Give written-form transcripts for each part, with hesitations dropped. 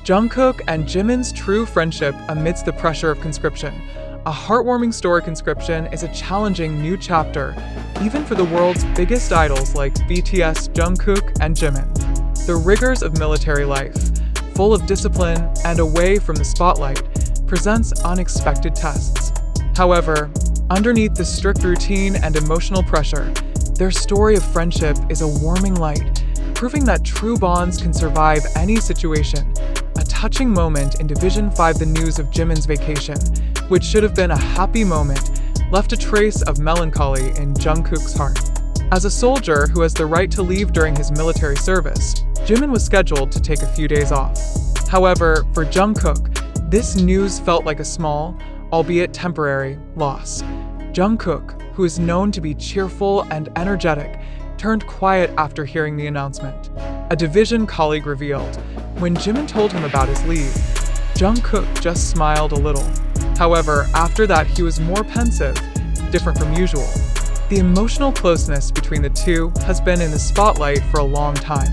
Jungkook and Jimin's true friendship amidst the pressure of conscription. A heartwarming story. Conscription is a challenging new chapter, even for the world's biggest idols like BTS, Jungkook, and Jimin. The rigors of military life, full of discipline and away from the spotlight, presents unexpected tests. However, underneath the strict routine and emotional pressure, their story of friendship is a warming light, proving that true bonds can survive any situation. A touching moment in Division 5. The news of Jimin's vacation, which should have been a happy moment, left a trace of melancholy in Jungkook's heart. As a soldier who has the right to leave during his military service, Jimin was scheduled to take a few days off. However, for Jungkook, this news felt like a small, albeit temporary, loss. Jungkook, who is known to be cheerful and energetic, turned quiet after hearing the announcement. A Division colleague revealed, when Jimin told him about his leave, Jungkook just smiled a little. However, after that he was more pensive, different from usual. The emotional closeness between the two has been in the spotlight for a long time.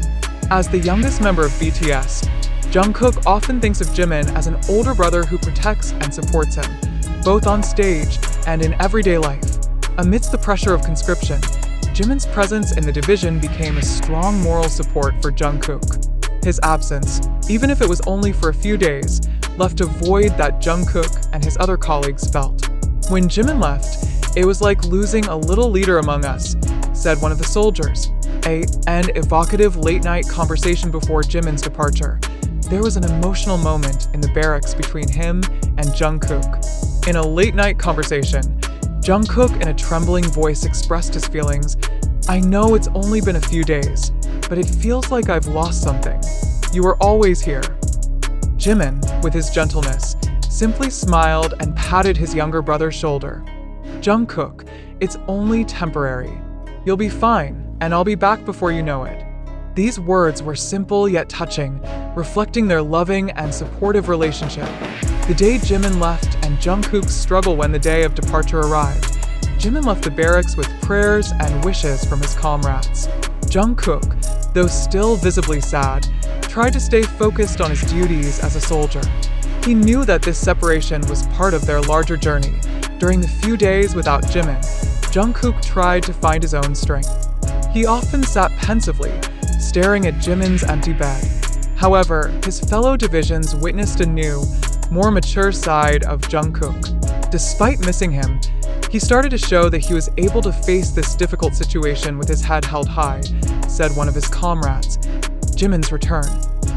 As the youngest member of BTS, Jungkook often thinks of Jimin as an older brother who protects and supports him, both on stage and in everyday life. Amidst the pressure of conscription, Jimin's presence in the division became a strong moral support for Jungkook. His absence, even if it was only for a few days, left a void that Jungkook and his other colleagues felt. When Jimin left, it was like losing a little leader among us, said one of the soldiers. An evocative late-night conversation before Jimin's departure. There was an emotional moment in the barracks between him and Jungkook. In a late-night conversation, Jungkook in a trembling voice expressed his feelings. "I know it's only been a few days, but it feels like I've lost something. You were always here." Jimin, with his gentleness, simply smiled and patted his younger brother's shoulder. "Jungkook, it's only temporary. You'll be fine, and I'll be back before you know it." These words were simple yet touching, reflecting their loving and supportive relationship. The day Jimin left and Jungkook's struggle when the day of departure arrived, Jimin left the barracks with prayers and wishes from his comrades. Jungkook, though still visibly sad, tried to stay focused on his duties as a soldier. He knew that this separation was part of their larger journey. During the few days without Jimin, Jungkook tried to find his own strength. He often sat pensively, staring at Jimin's empty bed. However, his fellow divisions witnessed a new, more mature side of Jungkook. Despite missing him, he started to show that he was able to face this difficult situation with his head held high, said one of his comrades. Jimin's return.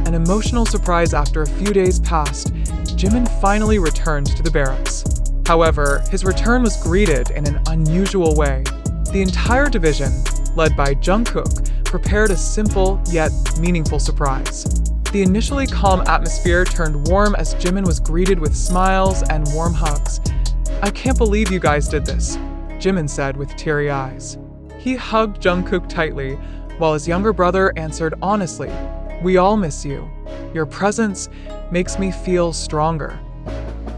An emotional surprise. After a few days passed, Jimin finally returned to the barracks. However, his return was greeted in an unusual way. The entire division, led by Jungkook, prepared a simple yet meaningful surprise. The initially calm atmosphere turned warm as Jimin was greeted with smiles and warm hugs. "I can't believe you guys did this," Jimin said with teary eyes. He hugged Jungkook tightly, while his younger brother answered honestly, "We all miss you. Your presence makes me feel stronger."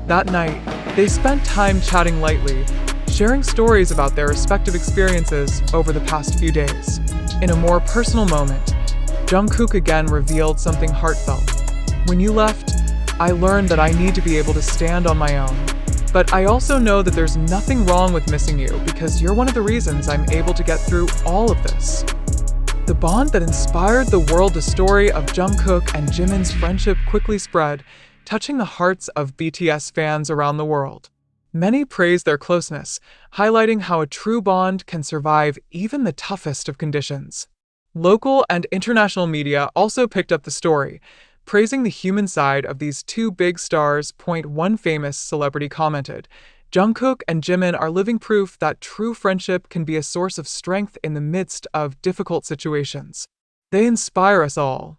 That night, they spent time chatting lightly, sharing stories about their respective experiences over the past few days. In a more personal moment, Jungkook again revealed something heartfelt. "When you left, I learned that I need to be able to stand on my own. But I also know that there's nothing wrong with missing you because you're one of the reasons I'm able to get through all of this." The bond that inspired the world. The story of Jungkook and Jimin's friendship quickly spread, touching the hearts of BTS fans around the world. Many praised their closeness, highlighting how a true bond can survive even the toughest of conditions. Local and international media also picked up the story, praising the human side of these two big stars. One famous celebrity commented, "Jungkook and Jimin are living proof that true friendship can be a source of strength in the midst of difficult situations. They inspire us all."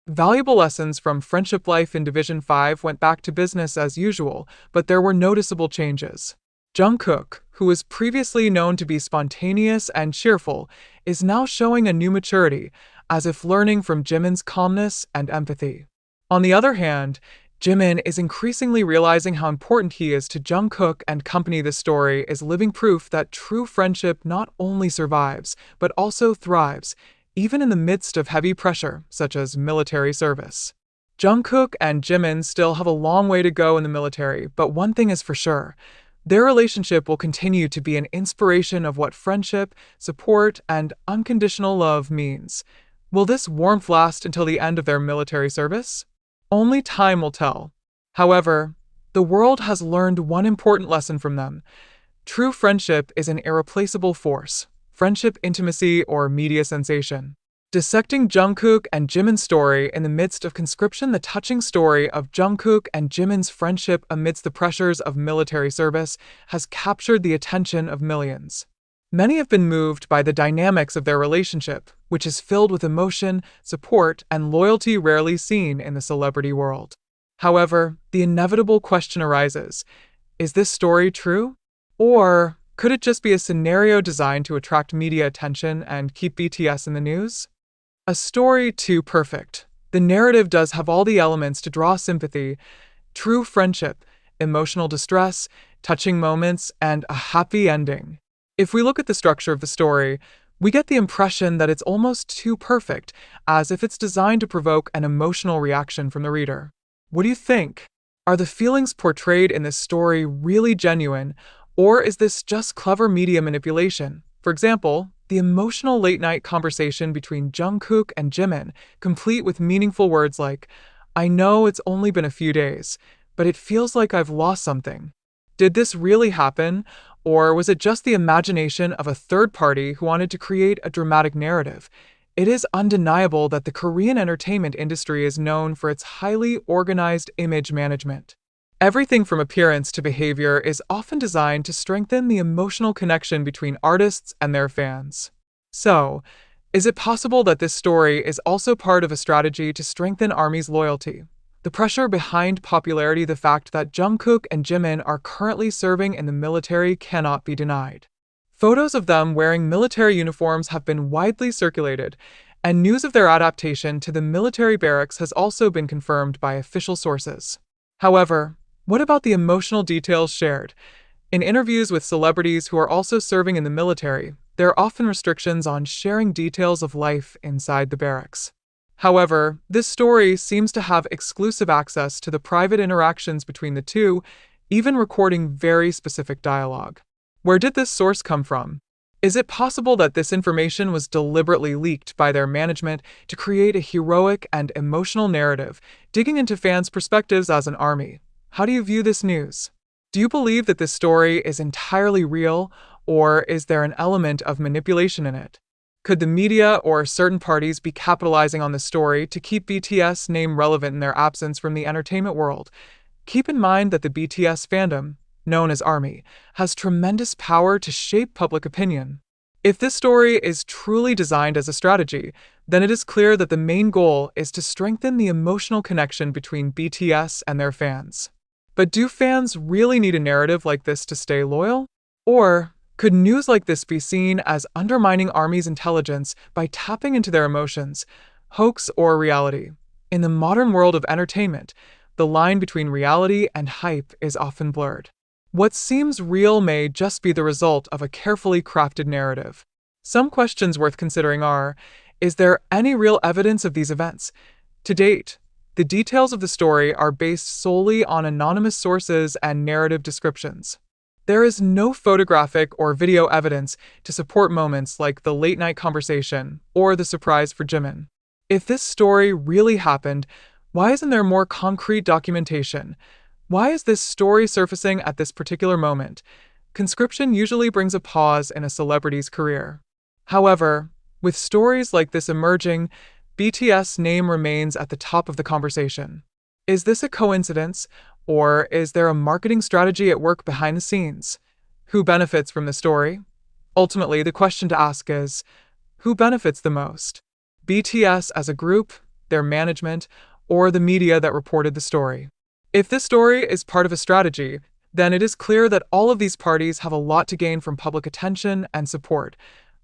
Valuable lessons from friendship life in Division 5 went back to business as usual, but there were noticeable changes. Jungkook, who was previously known to be spontaneous and cheerful, is now showing a new maturity, as if learning from Jimin's calmness and empathy. On the other hand, Jimin is increasingly realizing how important he is to Jungkook and company. The story is living proof that true friendship not only survives, but also thrives, even in the midst of heavy pressure, such as military service. Jungkook and Jimin still have a long way to go in the military, but one thing is for sure. Their relationship will continue to be an inspiration of what friendship, support, and unconditional love means. Will this warmth last until the end of their military service? Only time will tell. However, the world has learned one important lesson from them. True friendship is an irreplaceable force. Friendship, intimacy, or media sensation. Dissecting Jungkook and Jimin's story in the midst of conscription. The touching story of Jungkook and Jimin's friendship amidst the pressures of military service has captured the attention of millions. Many have been moved by the dynamics of their relationship, which is filled with emotion, support, and loyalty rarely seen in the celebrity world. However, the inevitable question arises: is this story true? Or could it just be a scenario designed to attract media attention and keep BTS in the news? A story too perfect. The narrative does have all the elements to draw sympathy: true friendship, emotional distress, touching moments, and a happy ending. If we look at the structure of the story, we get the impression that it's almost too perfect, as if it's designed to provoke an emotional reaction from the reader. What do you think? Are the feelings portrayed in this story really genuine, or is this just clever media manipulation? For example, the emotional late-night conversation between Jungkook and Jimin, complete with meaningful words like, "I know it's only been a few days, but it feels like I've lost something." Did this really happen, or was it just the imagination of a third party who wanted to create a dramatic narrative? It is undeniable that the Korean entertainment industry is known for its highly organized image management. Everything from appearance to behavior is often designed to strengthen the emotional connection between artists and their fans. So, is it possible that this story is also part of a strategy to strengthen ARMY's loyalty? The pressure behind popularity. The fact that Jungkook and Jimin are currently serving in the military cannot be denied. Photos of them wearing military uniforms have been widely circulated, and news of their adaptation to the military barracks has also been confirmed by official sources. However, what about the emotional details shared? In interviews with celebrities who are also serving in the military, there are often restrictions on sharing details of life inside the barracks. However, this story seems to have exclusive access to the private interactions between the two, even recording very specific dialogue. Where did this source come from? Is it possible that this information was deliberately leaked by their management to create a heroic and emotional narrative, digging into fans' perspectives as an ARMY? How do you view this news? Do you believe that this story is entirely real, or is there an element of manipulation in it? Could the media or certain parties be capitalizing on this story to keep BTS' name relevant in their absence from the entertainment world? Keep in mind that the BTS fandom, known as ARMY, has tremendous power to shape public opinion. If this story is truly designed as a strategy, then it is clear that the main goal is to strengthen the emotional connection between BTS and their fans. But do fans really need a narrative like this to stay loyal? Or could news like this be seen as undermining ARMY's intelligence by tapping into their emotions, hoax or reality? In the modern world of entertainment, the line between reality and hype is often blurred. What seems real may just be the result of a carefully crafted narrative. Some questions worth considering are: is there any real evidence of these events? To date, the details of the story are based solely on anonymous sources and narrative descriptions. There is no photographic or video evidence to support moments like the late-night conversation or the surprise for Jimin. If this story really happened, why isn't there more concrete documentation? Why is this story surfacing at this particular moment? Conscription usually brings a pause in a celebrity's career. However, with stories like this emerging, BTS' name remains at the top of the conversation. Is this a coincidence, or is there a marketing strategy at work behind the scenes? Who benefits from the story? Ultimately, the question to ask is, who benefits the most? BTS as a group, their management, or the media that reported the story? If this story is part of a strategy, then it is clear that all of these parties have a lot to gain from public attention and support.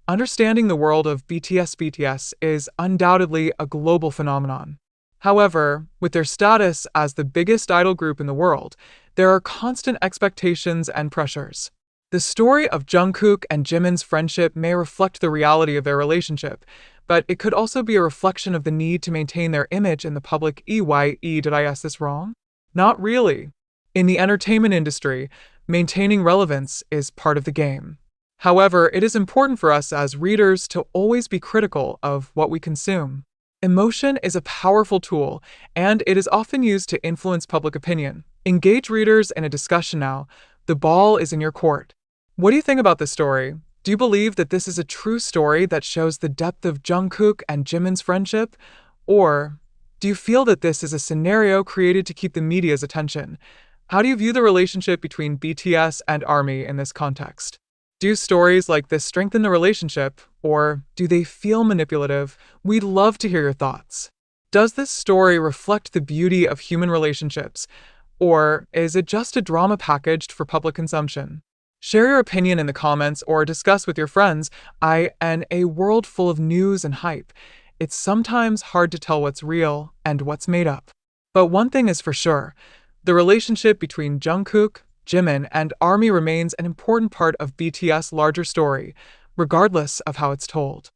Understanding the world of BTS is undoubtedly a global phenomenon. However, with their status as the biggest idol group in the world, there are constant expectations and pressures. The story of Jungkook and Jimin's friendship may reflect the reality of their relationship, but it could also be a reflection of the need to maintain their image in the public eye. Did I ask this wrong? Not really. In the entertainment industry, maintaining relevance is part of the game. However, it is important for us as readers to always be critical of what we consume. Emotion is a powerful tool, and it is often used to influence public opinion. Engage readers in a discussion now. The ball is in your court. What do you think about this story? Do you believe that this is a true story that shows the depth of Jungkook and Jimin's friendship? Or do you feel that this is a scenario created to keep the media's attention? How do you view the relationship between BTS and ARMY in this context? Do stories like this strengthen the relationship, or do they feel manipulative? We'd love to hear your thoughts. Does this story reflect the beauty of human relationships, or is it just a drama packaged for public consumption? Share your opinion in the comments or discuss with your friends. In a world full of news and hype, it's sometimes hard to tell what's real and what's made up. But one thing is for sure, the relationship between Jungkook, Jimin, and ARMY remains an important part of BTS' larger story, regardless of how it's told.